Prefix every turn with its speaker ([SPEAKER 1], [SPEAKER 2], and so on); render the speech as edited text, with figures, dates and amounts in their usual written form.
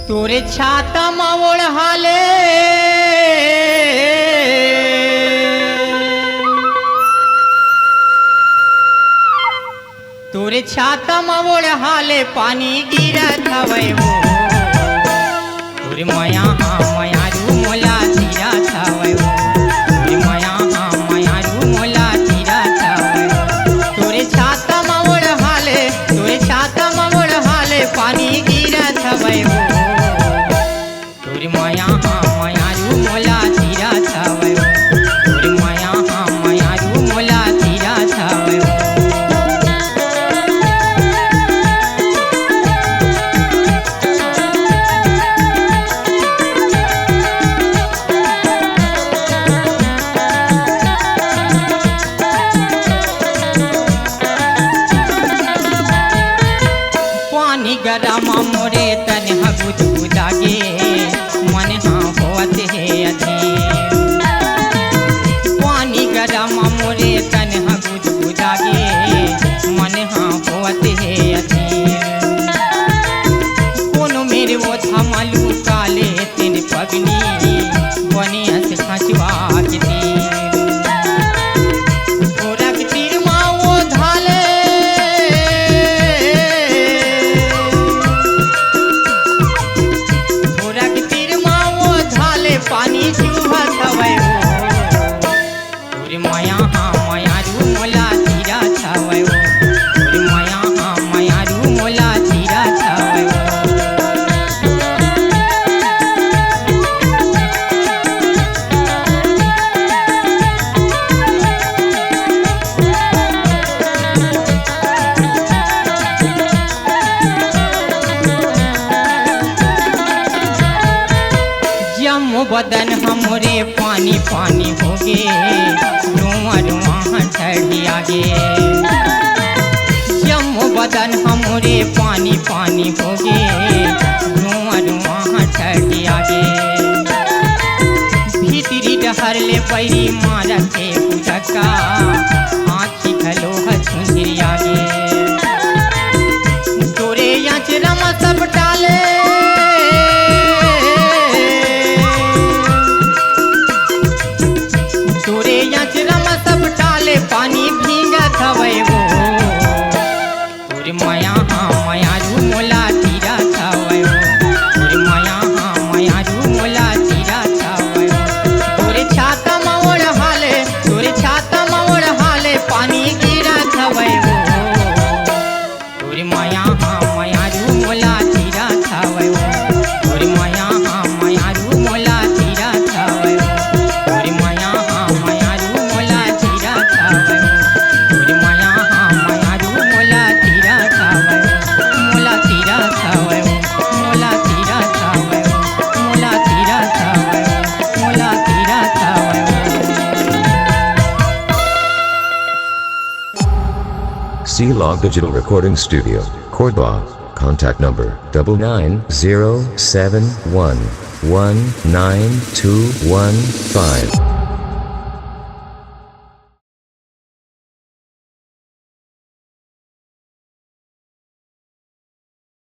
[SPEAKER 1] तोरे छाता मावड़ हाले तोरे छाता मावड़ हाले पानी गिरत हवे हो तोरे माया हाँ माया रू मोला तीरा हवे हो तोरे माया हाँ माया रू मोला तीरा हवे तोरे छाता मावड़ हाले तोरे छाता मावड़ हाले पानी गिरत हवे हो तोरे माया हाँ माया रू मोला तीरा हवे हो तोरे माया हाँ माया रू मोला तीरा हवे हो गरम मोरे तन गुदगुदागे मन हाँ होत है अधीर पानी गरम मोरे तन गुदगुदागे मन हाँ होत है अधीर कोनो मेरे वो थमलू काले तिन पगनी बने हस खचवा के तीर पानी चूहत हवे हो तोरे माया हाँ माया रू मोला तीरा हवे हो तोरे माया हाँ माया रू मोला तीरा हवे हो बदन हमरे पानी पानी हो गे रुआ रुआ ठंडी आगे जम्मू बदन हमरे पानी पानी हो गे रुआ रुआ ठंडी आगे भीतरी डहर ले पैरी मार के पुजका आँखी खलो हछुंझरी आगे तोरे यचरमा सब डाले पानी भीगत हवे हो तोरे माया हाँ माया रू मोला तीरा हवे हो तोरे माया हाँ माया रू मोला तीरा हवे हो तोरे छाता मावड़ हाले तोरे छाता मावड़ हाले पानी गिरत हवे हो तोरे माया हाँ माया रू मोला तीरा हवे हो तोरे माया हाँ माया रू मोला तीरा हवे हो तोरे माया हाँ माया रू मोला तीरा हवे हो तोरे माया हाँ माया रू मोला तीरा हवे हो मोला तीरा हवे हो मोला तीरा हवे हो मोला तीरा हवे हो मोला तीरा हवे हो
[SPEAKER 2] C-Log Digital Recording Studio, Cordoba. Contact number 99071192115.